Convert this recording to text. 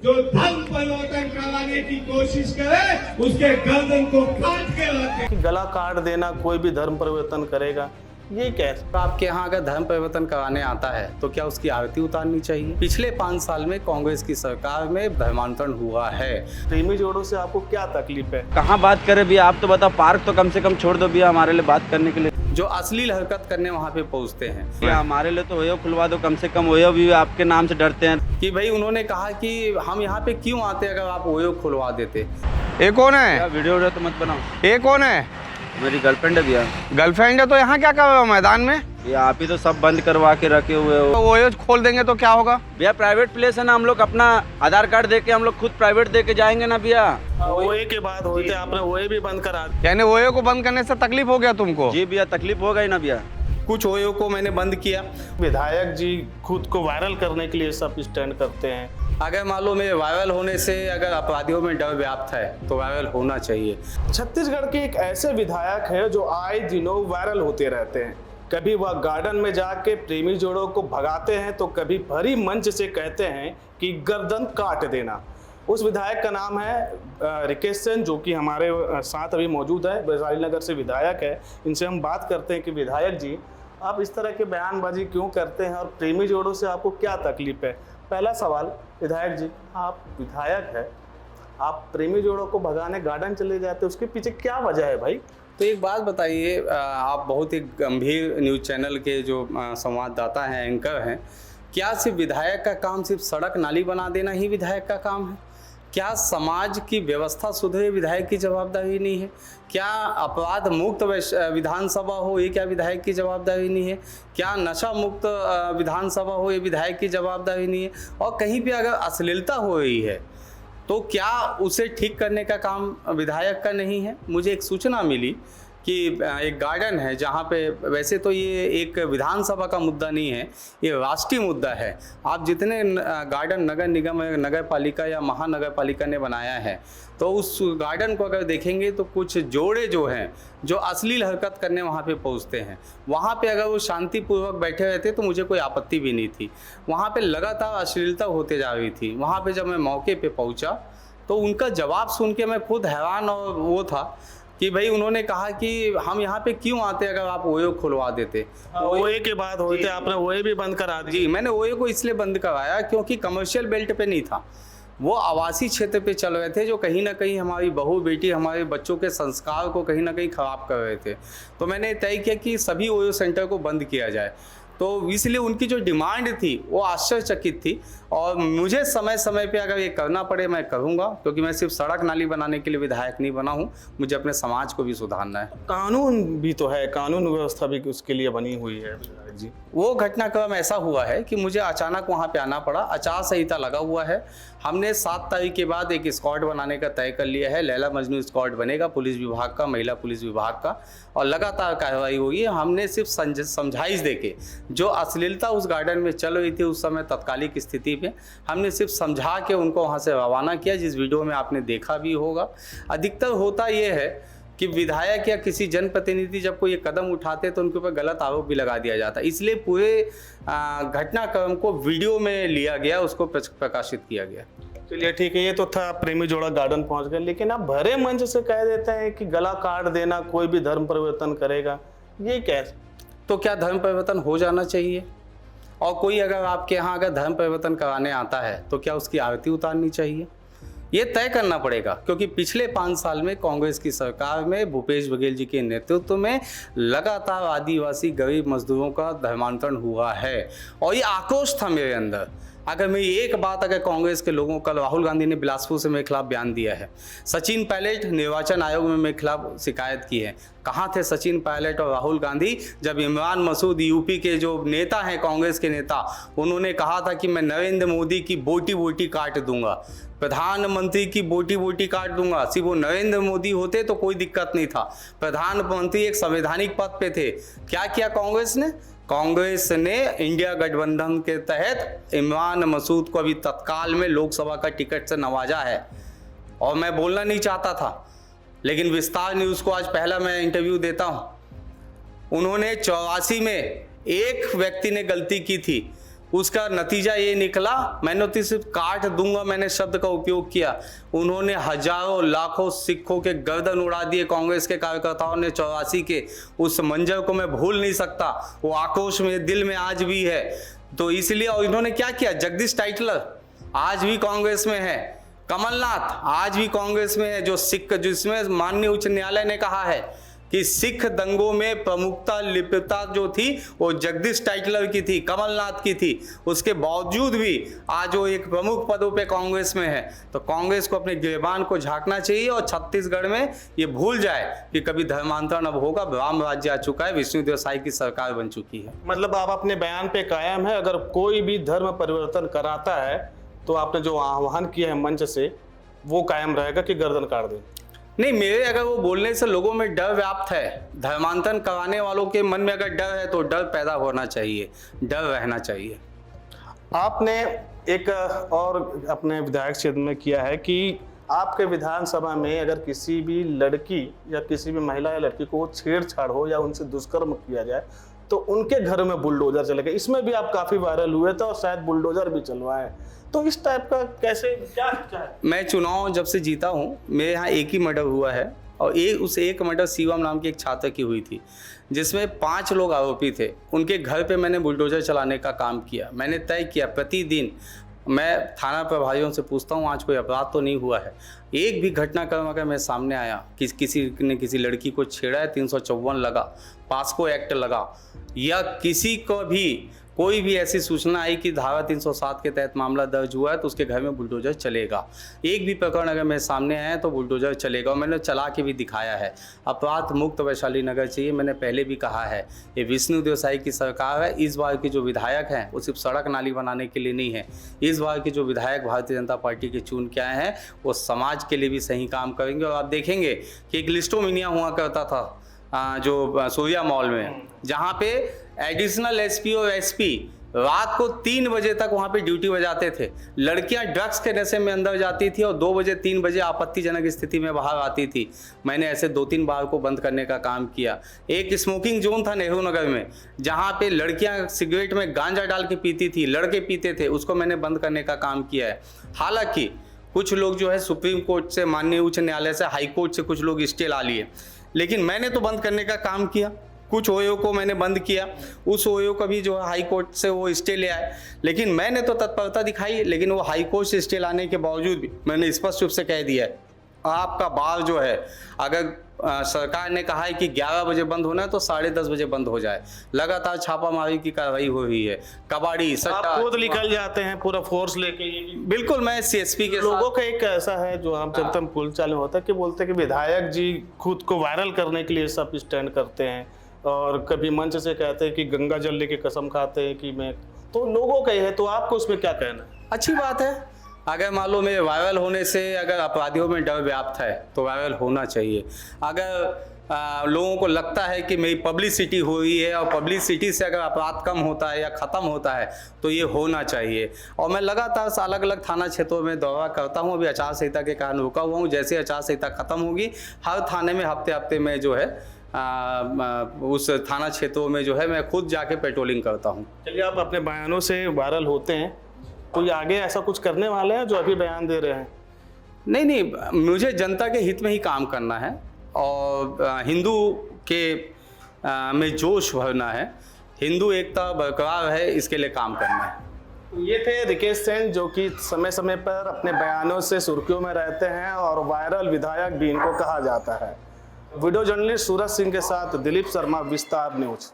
जो धर्म परिवर्तन कराने की कोशिश करे उसके गर्दन को काट के रखे। गला काट देना कोई भी धर्म परिवर्तन करेगा, ये कैसे? आपके यहाँ अगर धर्म परिवर्तन कराने आता है तो क्या उसकी आरती उतारनी चाहिए? पिछले 5 साल में कांग्रेस की सरकार में धर्मांतरण हुआ है। प्रेमी जोड़ों से आपको क्या तकलीफ है? कहाँ बात करें भैया, आप तो बताओ। पार्क तो कम से कम छोड़ दो भैया हमारे लिए बात करने के लिए। जो अश्लील हरकत करने वहाँ पे पहुँचते हैं, भैया हमारे लिए तो ओयो खुलवा दो कम से कम। ओयो भी आपके नाम से डरते हैं कि भाई उन्होंने कहा कि हम यहाँ पे क्यों आते अगर आप ओयो खुलवा देते। ये कौन है? वीडियो तो मत बनाओ। ये कौन है? मेरी गर्लफ्रेंड है भैया। गर्लफ्रेंड है तो यहाँ क्या कर रहे हो मैदान में? भैया आप ही तो सब बंद करवा के रखे हुए हो। तो वो ये खोल देंगे तो क्या होगा? भैया प्राइवेट प्लेस है ना, हम लोग अपना आधार कार्ड दे के हम लोग खुद प्राइवेट दे के जाएंगे ना भैया। ओए के बाद होते आपने ओए भी बंद करा। यानी ओयो को बंद करने से तकलीफ हो गया तुमको? जी भैया तकलीफ होगा ही ना भैया। कुछ ओयो को मैंने बंद किया। विधायक जी खुद को वायरल करने के लिए सब स्टैंड करते हैं। अगर मालूम है वायरल होने से अगर अपराधियों में डर व्याप्त है तो वायरल होना चाहिए। छत्तीसगढ़ के एक ऐसे विधायक है जो आए दिनों वायरल होते रहते हैं। कभी वह गार्डन में जाके प्रेमी जोड़ों को भगाते हैं तो कभी भरी मंच से कहते हैं कि गर्दन काट देना। उस विधायक का नाम है रिकेश सेन, जो कि हमारे साथ अभी मौजूद है। वैशाली नगर से विधायक है। इनसे हम बात करते हैं कि विधायक जी, आप इस तरह के बयानबाजी क्यों करते हैं और प्रेमी जोड़ों से आपको क्या तकलीफ है? पहला सवाल, विधायक जी आप विधायक है, आप प्रेमी जोड़ों को भगाने गार्डन चले जाते, उसके पीछे क्या वजह है भाई? तो एक बात बताइए, आप बहुत ही गंभीर न्यूज़ चैनल के जो संवाददाता हैं, एंकर हैं, क्या सिर्फ विधायक का काम सिर्फ सड़क नाली बना देना ही विधायक का काम है? क्या समाज की व्यवस्था सुधरे विधायक की जवाबदारी नहीं है? क्या अपराध मुक्त विधानसभा हो, ये क्या विधायक की जवाबदारी नहीं है? क्या नशा मुक्त विधानसभा हो, ये विधायक की जवाबदारी नहीं है? और कहीं पे अगर अश्लीलता हो रही है तो क्या उसे ठीक करने का काम विधायक का नहीं है? मुझे एक सूचना मिली कि एक गार्डन है जहाँ पे, वैसे तो ये एक विधानसभा का मुद्दा नहीं है, ये राष्ट्रीय मुद्दा है। आप जितने गार्डन नगर निगम, नगर पालिका या महानगर पालिका ने बनाया है, तो उस गार्डन को अगर देखेंगे तो कुछ जोड़े जो हैं जो अश्लील हरकत करने वहाँ पे पहुँचते हैं, वहाँ पे अगर वो शांतिपूर्वक बैठे रहते तो मुझे कोई आपत्ति भी नहीं थी। वहाँ पे लगातार अश्लीलता होते जा रही थी। वहाँ पे जब मैं मौके पे पहुँचा तो उनका जवाब सुन के मैं खुद हैरान और वो था कि भाई उन्होंने कहा कि हम यहाँ पे क्यों आते अगर आप ओयो खुलवा देते। ओए के बाद होते आपने ओए भी बंद करा दी। जी, मैंने ओयो को इसलिए बंद करवाया क्योंकि कमर्शियल बेल्ट पे नहीं था, वो आवासीय क्षेत्र पे चल रहे थे, जो कहीं ना कहीं हमारी बहू बेटी, हमारे बच्चों के संस्कार को कहीं ना कहीं ख़राब कर रहे थे। तो मैंने तय किया कि सभी ओयो सेंटर को बंद किया जाए। तो इसलिए उनकी जो डिमांड थी वो आश्चर्यचकित थी, और मुझे समय समय पे अगर ये करना पड़े मैं करूँगा, क्योंकि मैं सिर्फ सड़क नाली बनाने के लिए विधायक नहीं बना हूँ, मुझे अपने समाज को भी सुधारना है। कानून भी तो है, कानून व्यवस्था भी उसके लिए बनी हुई है जी। वो घटनाक्रम ऐसा हुआ है कि मुझे अचानक वहाँ पे आना पड़ा। आचार संहिता लगा हुआ है। हमने 7 तारीख के बाद एक स्क्वाड बनाने का तय कर लिया है। लैला मजनू स्क्वाड बनेगा पुलिस विभाग का, महिला पुलिस विभाग का, और लगातार कार्रवाई होगी। हमने सिर्फ समझाइश देके, जो अश्लीलता उस गार्डन में चल रही थी उस समय तत्कालिक स्थिति में, हमने सिर्फ समझा के उनको वहाँ से रवाना किया, जिस वीडियो में आपने देखा भी होगा। अधिकतर होता ये है कि विधायक या किसी जनप्रतिनिधि जब कोई ये कदम उठाते तो उनके ऊपर गलत आरोप भी लगा दिया जाता है। इसलिए पूरे घटनाक्रम को वीडियो में लिया गया, उसको प्रकाशित किया गया। चलिए ठीक है, ये तो था प्रेमी जोड़ा गार्डन पहुंच गए, लेकिन आप भरे मंच से कह देते हैं कि गला काट देना कोई भी धर्म परिवर्तन करेगा, ये कैसे? तो क्या धर्म परिवर्तन हो जाना चाहिए? और कोई अगर आपके यहाँ अगर धर्म परिवर्तन कराने आता है तो क्या उसकी आरती उतारनी चाहिए? ये तय करना पड़ेगा, क्योंकि पिछले 5 साल में कांग्रेस की सरकार में भूपेश बघेल जी के नेतृत्व में लगातार आदिवासी गरीब मजदूरों का धर्मांतरण हुआ है, और ये आक्रोश था मेरे अंदर। अगर मैं एक बात, अगर कांग्रेस के लोगों, कल राहुल गांधी ने बिलासपुर से मेरे खिलाफ बयान दिया है, सचिन पायलट निर्वाचन आयोग में मेरे खिलाफ शिकायत की है। कहाँ थे सचिन पायलट और राहुल गांधी जब इमरान मसूद यूपी के जो नेता हैं, कांग्रेस के नेता, उन्होंने कहा था कि मैं नरेंद्र मोदी की बोटी बोटी काट दूंगा, प्रधानमंत्री की बोटी बोटी काट दूंगा। सिर्फ वो नरेंद्र मोदी होते तो कोई दिक्कत नहीं था, प्रधानमंत्री एक संवैधानिक पद पे थे। क्या किया कांग्रेस ने? कांग्रेस ने इंडिया गठबंधन के तहत इमरान मसूद को अभी तत्काल में लोकसभा का टिकट से नवाजा है। और मैं बोलना नहीं चाहता था, लेकिन विस्तार न्यूज़ को आज पहला मैं इंटरव्यू देता हूं। उन्होंने 84 में एक व्यक्ति ने गलती की थी, उसका नतीजा ये निकला, मैंने तो सिर्फ काट दूंगा मैंने शब्द का उपयोग किया। उन्होंने हजारों लाखों सिखों के गर्दन उड़ा दिए कांग्रेस के कार्यकर्ताओं ने 84 के। उस मंजर को मैं भूल नहीं सकता, वो आक्रोश मेरे दिल में आज भी है। तो इसलिए, और इन्होंने क्या किया, जगदीश टाइटलर आज भी कांग्रेस में है, कमलनाथ आज भी कांग्रेस में है, जो सिख, जिसमें माननीय उच्च न्यायालय ने कहा है कि सिख दंगों में प्रमुखता लिप्तता जो थी वो जगदीश टाइटलर की थी, कमलनाथ की थी। उसके बावजूद भी आज वो एक प्रमुख पदों पे कांग्रेस में है। तो कांग्रेस को अपने गिरबान को झांकना चाहिए और छत्तीसगढ़ में ये भूल जाए कि कभी धर्मांतरण अब होगा। राम राज्य आ चुका है, विष्णुदेव साई की सरकार बन चुकी है। मतलब आप अपने बयान पे कायम है, अगर कोई भी धर्म परिवर्तन कराता है तो आपने जो आह्वान किया है मंच से वो कायम रहेगा कि गर्दन काट दें? नहीं, मेरे अगर वो बोलने से लोगों में डर व्याप्त है, धर्मांतरण कराने वालों के मन में अगर डर है तो डर पैदा होना चाहिए, डर रहना चाहिए। आपने एक और अपने विधायक क्षेत्र में किया है कि आपके विधानसभा में अगर किसी भी लड़की या किसी भी महिला या लड़की को छेड़छाड़ हो या उनसे दुष्कर्म किया जाए तो उनके घर में बुलडोजर चलेगा। इसमें भी आप काफी वायरल हुए थे और शायद बुलडोजर भी चलवाए। तो इस टाइप का कैसे, क्या है? मैं चुनाव जब से जीता हूँ, मेरे यहाँ एक ही मर्डर हुआ है और उस एक मर्डर शिवम नाम की एक छात्र की हुई थी, जिसमें 5 लोग आरोपी थे। उनके घर पे मैंने बुलडोजर चलाने का काम किया। मैंने तय किया प्रतिदिन मैं थाना प्रभारियों से पूछता हूँ आज कोई अपराध तो नहीं हुआ है। एक भी घटनाक्रम अगर मेरे सामने आया कि किसी ने किसी लड़की को छेड़ा है, 354 लगा, पास्को एक्ट लगा, या किसी को भी कोई भी ऐसी सूचना आई कि धारा 307 के तहत मामला दर्ज हुआ है तो उसके घर में बुलडोजर चलेगा। एक भी प्रकरण अगर मेरे सामने आए तो बुलडोजर चलेगा और मैंने चला के भी दिखाया है। अपराध मुक्त वैशाली नगर चाहिए, मैंने पहले भी कहा है। ये विष्णुदेव साई की सरकार है। इस बार के जो विधायक हैं वो सिर्फ सड़क नाली बनाने के लिए नहीं है। इस बार के जो विधायक भारतीय जनता पार्टी के चुन के आए हैं वो समाज के लिए भी सही काम करेंगे। और आप देखेंगे कि एक लिस्टोमिनिया हुआ करता था जो सूर्या मॉल में, जहाँ पे एडिशनल एसपी और एसपी रात को 3 बजे तक वहाँ पे ड्यूटी बजाते थे। लड़कियाँ ड्रग्स के नशे में अंदर जाती थी और 2 बजे 3 बजे आपत्तिजनक स्थिति में बाहर आती थी। मैंने ऐसे 2-3 बार को बंद करने का काम किया। एक स्मोकिंग जोन था नेहरू नगर में, जहाँ पे लड़कियाँ सिगरेट में गांजा डाल के पीती थी, लड़के पीते थे, उसको मैंने बंद करने का काम किया है। हालांकि कुछ लोग जो है सुप्रीम कोर्ट से, माननीय उच्च न्यायालय से, हाई कोर्ट से कुछ लोग स्टे ला लिए, लेकिन मैंने तो बंद करने का काम किया। कुछ ओयो को मैंने बंद किया, उस ओयो का भी जो है हाई कोर्ट से वो स्टे ले आए, लेकिन मैंने तो तत्परता दिखाई। लेकिन वो हाई कोर्ट से स्टे लाने के बावजूद भी मैंने स्पष्ट रूप से कह दिया है, आपका बार जो है अगर सरकार ने कहा है कि 11 बजे बंद होना है तो 10:30 बजे बंद हो जाए। लगातार छापामारी की कार्रवाई हो रही है। कबाड़ी, सट्टा, आप खुद निकल जाते हैं पूरा फोर्स लेके? बिल्कुल, मैं सीएसपी के लोगों का एक ऐसा है जो आम जनता में बोलचाल में होता है कि बोलते हैं कि विधायक जी खुद को वायरल करने के लिए सब स्टैंड करते हैं और कभी मंच से कहते हैं कि गंगा जल लेके कसम खाते हैं कि मैं, तो लोगों का ही है। तो आपको उसमें क्या कहना है? अच्छी बात है। अगर मान लो मेरे वायरल होने से अगर अपराधियों में डर व्याप्त है तो वायरल होना चाहिए। अगर लोगों को लगता है कि मेरी पब्लिसिटी हो रही है और पब्लिसिटी से अगर अपराध कम होता है या ख़त्म होता है तो ये होना चाहिए। और मैं लगातार अलग अलग थाना क्षेत्रों में दौरा करता हूँ। अभी आचार संहिता के कारण रुका हुआ हूँ। जैसे आचार संहिता ख़त्म होगी, हर थाने में हफ्ते में जो है उस थाना क्षेत्रों में जो है मैं खुद जाके पेट्रोलिंग करता हूँ। चलिए, आप अपने बयानों से वायरल होते हैं, कोई आगे ऐसा कुछ करने वाले हैं जो अभी बयान दे रहे हैं? नहीं, मुझे जनता के हित में ही काम करना है और हिंदू के में जोश भरना है, हिंदू एकता बरकरार है, इसके लिए काम करना है। ये थे रिकेश सेन, जो कि समय समय पर अपने बयानों से सुर्खियों में रहते हैं और वायरल विधायक भी इनको कहा जाता है। वीडियो जर्नलिस्ट सूरज सिंह के साथ दिलीप शर्मा, विस्तार न्यूज।